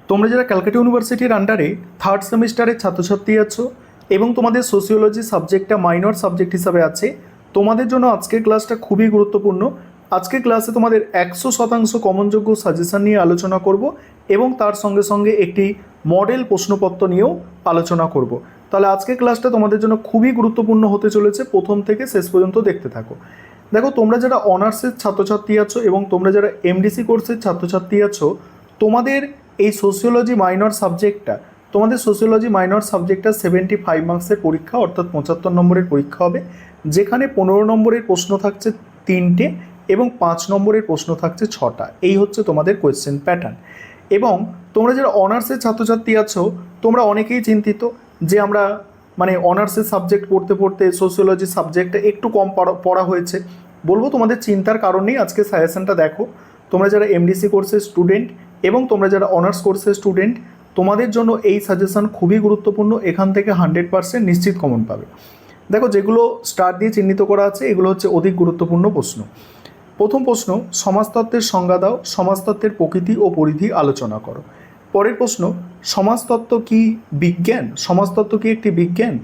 তোমরা যারা ক্যালকাটা ইউনিভার্সিটির আন্ডারে থার্ড সেমিস্টারের ছাত্রছাত্রী আছো এবং তোমাদের সোশিওলজি সাবজেক্টটা মাইনর সাবজেক্ট হিসাবে আছে, তোমাদের জন্য আজকের ক্লাসটা খুবই গুরুত্বপূর্ণ। আজকের ক্লাসে তোমাদের 100% কমনযোগ্য সাজেশন নিয়ে আলোচনা করব এবং তার সঙ্গে সঙ্গে একটি মডেল প্রশ্নপত্র নিয়েও আলোচনা করব। তাহলে আজকের ক্লাসটা তোমাদের জন্য খুবই গুরুত্বপূর্ণ হতে চলেছে, প্রথম থেকে শেষ পর্যন্ত দেখতে থাকো। দেখো, তোমরা যারা অনার্সের ছাত্রছাত্রী আছো এবং তোমরা যারা এমডিসি কোর্সের ছাত্রছাত্রী আছো, তোমাদের এই সোশিওলজি মাইনর সাবজেক্টটা, তোমাদের সোশিওলজি মাইনর সাবজেক্টটা 75 মার্কসের পরীক্ষা, অর্থাৎ 75 নম্বরের পরীক্ষা হবে, যেখানে 15 নম্বরের প্রশ্ন থাকছে 3টে এবং 5 নম্বরের প্রশ্ন থাকছে 6টা। এই হচ্ছে তোমাদের কোয়েশ্চেন প্যাটার্ন। এবং তোমরা যারা অনার্সের ছাত্রছাত্রী আছো, তোমরা অনেকেই চিন্তিত যে আমরা অনার্সের সাবজেক্ট পড়তে পড়তে সোশিওলজি সাবজেক্টটা একটু কম পড়া হয়েছে। বলবো তোমাদের চিন্তার কারণ নেই, আজকে সাজেশনটা দেখো। তোমরা যারা এমডিসি কোর্সের স্টুডেন্ট এবং তোমরা যারা অনার্স কোর্সের স্টুডেন্ট, তোমাদের জন্য এই সাজেশন খুবই গুরুত্বপূর্ণ। এখান থেকে 100% নিশ্চিত কমন পাবে। দেখো, যেগুলো স্টার দিয়ে চিহ্নিত করা আছে এগুলো হচ্ছে অধিক গুরুত্বপূর্ণ প্রশ্ন। প্রথম প্রশ্ন, সমাজতত্ত্বের সংজ্ঞা দাও, সমাজতত্ত্বের প্রকৃতি ও পরিধি আলোচনা করো। পরের প্রশ্ন, সমাজতত্ত্ব কি বিজ্ঞান? সমাজতত্ত্ব কি একটি বিজ্ঞান?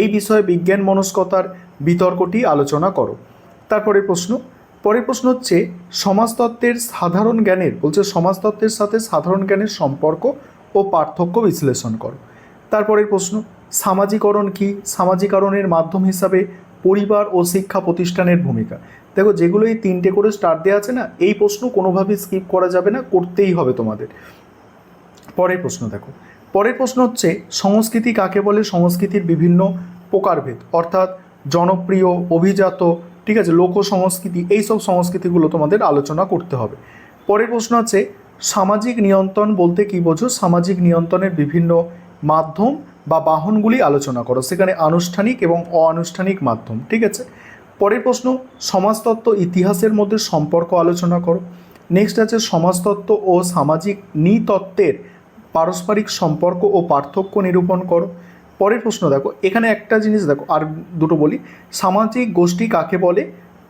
এই বিষয়ে বিজ্ঞান মনস্কতার বিতর্কটি আলোচনা করো। তারপরের প্রশ্ন হচ্ছে সমাজতত্ত্বের সাধারণ জ্ঞানের, বলছে সমাজতত্ত্বের সাথে সাধারণ জ্ঞানের সম্পর্ক ও পার্থক্য বিশ্লেষণ করো। তারপরের প্রশ্ন, সামাজিকরণ কি? সামাজিকরণের মাধ্যম হিসাবে পরিবার ও শিক্ষা প্রতিষ্ঠানের ভূমিকা। দেখো, যেগুলো এই 3টে করে স্টার দেওয়া আছে না, এই প্রশ্ন কোনোভাবেই স্কিপ করা যাবে না, করতেই হবে তোমাদের। পরের প্রশ্ন দেখো, পরের প্রশ্ন হচ্ছে সংস্কৃতি কাকে বলে? সংস্কৃতির বিভিন্ন প্রকারভেদ, অর্থাৎ জনপ্রিয়, অভিজাত, ঠিক আছে, লোক সংস্কৃতি, এইসব সংস্কৃতিগুলো তোমাদের আলোচনা করতে হবে। পরের প্রশ্ন আছে সামাজিক নিয়ন্ত্রণ বলতে কী বোঝো? সামাজিক নিয়ন্ত্রণের বিভিন্ন মাধ্যম বা বাহনগুলি আলোচনা করো, সেখানে আনুষ্ঠানিক এবং অনানুষ্ঠানিক মাধ্যম, ঠিক আছে। পরের প্রশ্ন, সমাজতত্ত্ব ইতিহাসের মধ্যে সম্পর্ক আলোচনা করো। নেক্সট আছে সমাজতত্ত্ব ও সামাজিক নৃতত্ত্বের পারস্পরিক সম্পর্ক ও পার্থক্য নিরূপণ করো। পরের প্রশ্ন দেখো, এখানে একটা জিনিস দেখো, আর দুটো বলি। সামাজিক গোষ্ঠী কাকে বলে?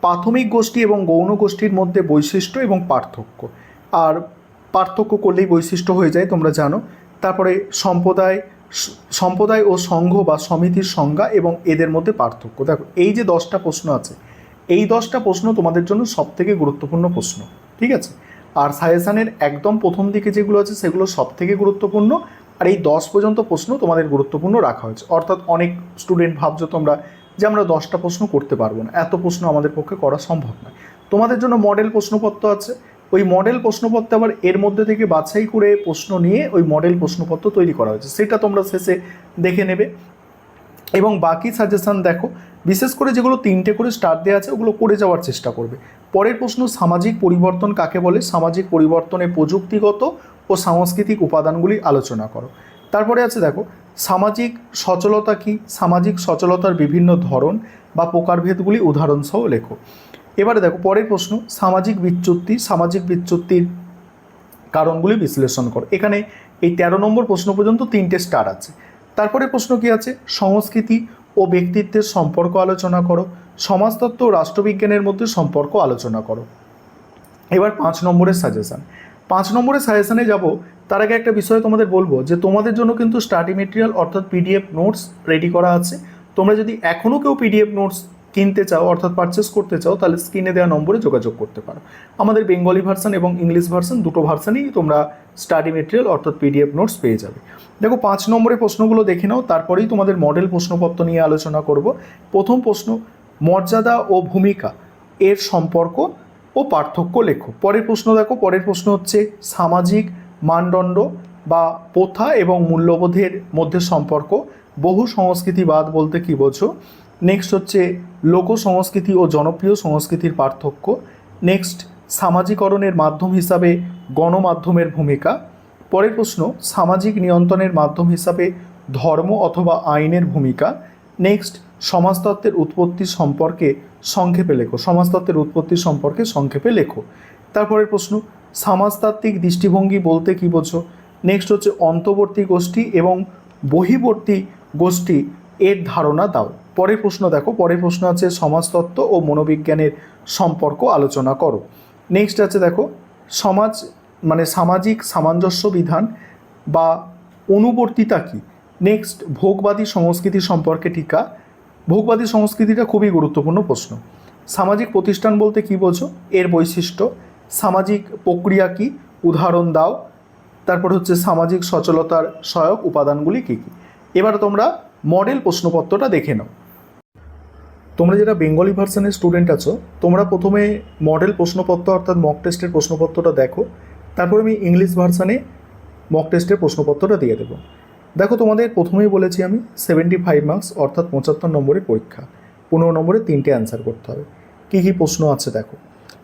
প্রাথমিক গোষ্ঠী এবং গৌণ গোষ্ঠীর মধ্যে বৈশিষ্ট্য এবং পার্থক্য। আর পার্থক্য করলেই বৈশিষ্ট্য হয়ে যায়, তোমরা জানো। তারপরে সম্প্রদায় ও সংঘ বা সমিতির সংজ্ঞা এবং এদের মধ্যে পার্থক্য। দেখো, এই যে 10টা প্রশ্ন আছে, এই 10টা প্রশ্ন তোমাদের জন্য সবথেকে গুরুত্বপূর্ণ প্রশ্ন, ঠিক আছে। আর সাজেশানের একদম প্রথম দিকে যেগুলো আছে সেগুলো সবথেকে গুরুত্বপূর্ণ, আর এই 10 পর্যন্ত প্রশ্ন তোমাদের গুরুত্বপূর্ণ রাখা হয়েছে। অর্থাৎ অনেক স্টুডেন্ট ভাবছো তোমরা যে আমরা 10টা প্রশ্ন করতে পারবো না, এত প্রশ্ন আমাদের পক্ষে করা সম্ভব নয়। তোমাদের জন্য মডেল প্রশ্নপত্র আছে, ওই মডেল প্রশ্নপত্র আবার এর মধ্যে থেকে বাছাই করে প্রশ্ন নিয়ে ওই মডেল প্রশ্নপত্র তৈরি করা হয়েছে, সেটা তোমরা শেষে দেখে নেবে। এবং বাকি সাজেশান দেখো, বিশেষ করে যেগুলো 3টে করে স্টার দেওয়া আছে ওগুলো করে যাওয়ার চেষ্টা করবে। পরের প্রশ্ন, সামাজিক পরিবর্তন কাকে বলে? সামাজিক পরিবর্তনে প্রযুক্তিগত ও সাংস্কৃতিক উপাদানগুলি আলোচনা করো। তারপরে আছে দেখো, সামাজিক সচলতা কি? সামাজিক সচলতার বিভিন্ন ধরন বা প্রকারভেদগুলি উদাহরণসহ লেখো। এবারে দেখো পরের প্রশ্ন, সামাজিক বিচ্যুতি, সামাজিক বিচ্যুতির কারণগুলি বিশ্লেষণ করো। এখানে এই 13 নম্বর প্রশ্ন পর্যন্ত 3টে স্টার আছে। তারপরে প্রশ্ন কি আছে? সংস্কৃতি ও ব্যক্তিত্বের সম্পর্ক আলোচনা করো। সমাজতত্ত্ব ও রাষ্ট্রবিজ্ঞানের মধ্যে সম্পর্ক আলোচনা করো। এবার 5 নম্বরের সাজেশান। 5 নম্বরের সাজেশানে যাব, তার আগে একটা বিষয় তোমাদের বলবো যে তোমাদের জন্য কিন্তু স্টাডি মেটেরিয়াল অর্থাৎ পিডিএফ নোটস রেডি করা আছে। তোমরা যদি এখনও কেউ পিডিএফ নোটস কিনতে চাও অর্থাৎ পারচেস করতে চাও, তাহলে স্ক্রিনে দেওয়া নম্বরে যোগাযোগ করতে পারো। আমাদের বেঙ্গলি ভার্সন এবং ইংলিশ ভার্সন দুটো ভার্সানেই তোমরা স্টাডি মেটেরিয়াল অর্থাৎ পিডিএফ নোটস পেয়ে যাবে। দেখো, 5 নম্বরের প্রশ্নগুলো দেখে নাও, তারপরেই তোমাদের মডেল প্রশ্নপত্র নিয়ে আলোচনা করব। প্রথম প্রশ্ন, মর্যাদা ও ভূমিকা এর সম্পর্ক ও পার্থক্য লেখো। পরের প্রশ্ন দেখো, পরের প্রশ্ন হচ্ছে সামাজিক মানদণ্ড বা প্রথা এবং মূল্যবোধের মধ্যে সম্পর্ক, বহু সংস্কৃতিবাদ বলতে কী বোঝো। নেক্সট হচ্ছে লোক সংস্কৃতি ও জনপ্রিয় সংস্কৃতির পার্থক্য। নেক্সট, সামাজিকরণের মাধ্যম হিসাবে গণমাধ্যমের ভূমিকা। পরের প্রশ্ন, সামাজিক নিয়ন্ত্রণের মাধ্যম হিসাবে ধর্ম অথবা আইনের ভূমিকা। নেক্সট, সমাজতত্ত্বের উৎপত্তি সম্পর্কে সংক্ষেপে লেখো। সমাজতত্ত্বের উৎপত্তি সম্পর্কে সংক্ষেপে লেখো। তারপরের প্রশ্ন, সমাজতাত্ত্বিক দৃষ্টিভঙ্গি বলতে কী বোঝো। নেক্সট হচ্ছে অন্তর্বর্তী গোষ্ঠী এবং বহির্বর্তী গোষ্ঠী এর ধারণা দাও। পরের প্রশ্ন দেখো, পরের প্রশ্ন আছে সমাজতত্ত্ব ও মনোবিজ্ঞানের সম্পর্ক আলোচনা করো। নেক্সট আছে দেখো, সামাজিক সামঞ্জস্য বিধান বা অনুবর্তিতা কী। নেক্সট, ভোগবাদী সংস্কৃতি সম্পর্কে টিকা। ভোগবাদী সংস্কৃতিটা খুবই গুরুত্বপূর্ণ প্রশ্ন। সামাজিক প্রতিষ্ঠান বলতে কী বোঝো, এর বৈশিষ্ট্য। সামাজিক প্রক্রিয়া কী, উদাহরণ দাও। তারপর হচ্ছে সামাজিক সচলতার সহায়ক উপাদানগুলি কী কী। এবার তোমরা মডেল প্রশ্নপত্রটা দেখে নাও। তোমরা যারা বেঙ্গলি ভার্সনের স্টুডেন্ট আছো, তোমরা প্রথমে মডেল প্রশ্নপত্র অর্থাৎ মক টেস্টের প্রশ্নপত্রটা দেখো, তারপর আমি ইংলিশ ভার্সানে মক টেস্টের প্রশ্নপত্রটা দিয়ে দেবো। দেখো, তোমাদের প্রথমেই বলেছি আমি 75 মার্কস অর্থাৎ 75 নম্বরের পরীক্ষা, 15 নম্বরে 3টে অ্যান্সার করতে হবে। কী কী প্রশ্ন আছে দেখো।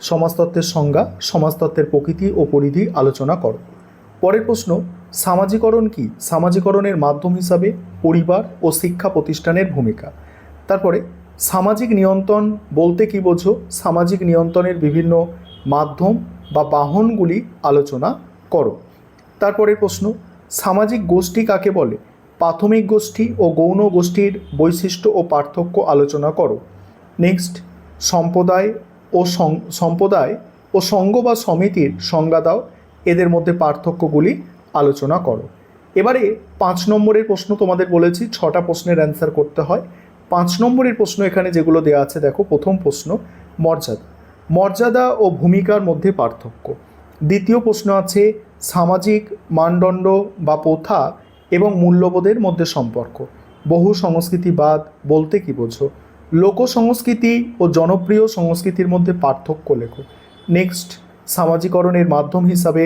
সমাজতত্ত্বের সংজ্ঞা, সমাজতত্ত্বের প্রকৃতি ও পরিধি আলোচনা করো। পরের প্রশ্ন, সামাজিকরণ কী, সামাজিকরণের মাধ্যম হিসাবে পরিবার ও শিক্ষা প্রতিষ্ঠানের ভূমিকা। তারপরে সামাজিক নিয়ন্ত্রণ বলতে কী বোঝো, সামাজিক নিয়ন্ত্রণের বিভিন্ন মাধ্যম বা বাহনগুলি আলোচনা করো। তারপরের প্রশ্ন, সামাজিক গোষ্ঠী কাকে বলে, প্রাথমিক গোষ্ঠী ও গৌণ গোষ্ঠীর বৈশিষ্ট্য ও পার্থক্য আলোচনা করো। নেক্সট, সম্প্রদায় ও সংঘ বা সমিতির সংজ্ঞা দাও, এদের মধ্যে পার্থক্যগুলি আলোচনা করো। এবারে 5 নম্বরের প্রশ্ন তোমাদের বলেছি 6টা প্রশ্নের অ্যান্সার করতে হয়। 5 নম্বরের প্রশ্ন এখানে যেগুলো দেওয়া আছে দেখো। প্রথম প্রশ্ন, মর্যাদা ও ভূমিকার মধ্যে পার্থক্য। দ্বিতীয় প্রশ্ন আছে সামাজিক মানদণ্ড বা প্রথা এবং মূল্যবোধের মধ্যে সম্পর্ক। বহু সংস্কৃতিবাদ বলতে কী বোঝো। লোক সংস্কৃতি ও জনপ্রিয় সংস্কৃতির মধ্যে পার্থক্য লেখো। নেক্সট, সামাজিকরণের মাধ্যম হিসাবে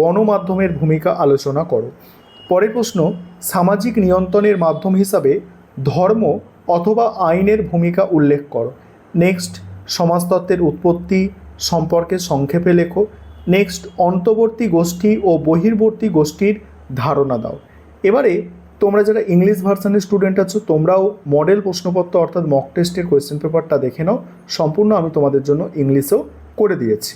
গণমাধ্যমের ভূমিকা আলোচনা করো। পরের প্রশ্ন, সামাজিক নিয়ন্ত্রণের মাধ্যম হিসাবে ধর্ম অথবা আইনের ভূমিকা উল্লেখ করো। নেক্সট, সমাজতত্ত্বের উৎপত্তি সম্পর্কে সংক্ষেপে লেখো। নেক্সট, অন্তর্বর্তী গোষ্ঠী ও বহির্বর্তী গোষ্ঠীর ধারণা দাও। এবারে তোমরা যারা ইংলিশ ভার্সনের স্টুডেন্ট আছো, তোমরাও মডেল প্রশ্নপত্র অর্থাৎ মক টেস্টের কোয়েশ্চেন পেপারটা দেখে নাও। সম্পূর্ণ আমি তোমাদের জন্য ইংলিশেও করে দিয়েছি।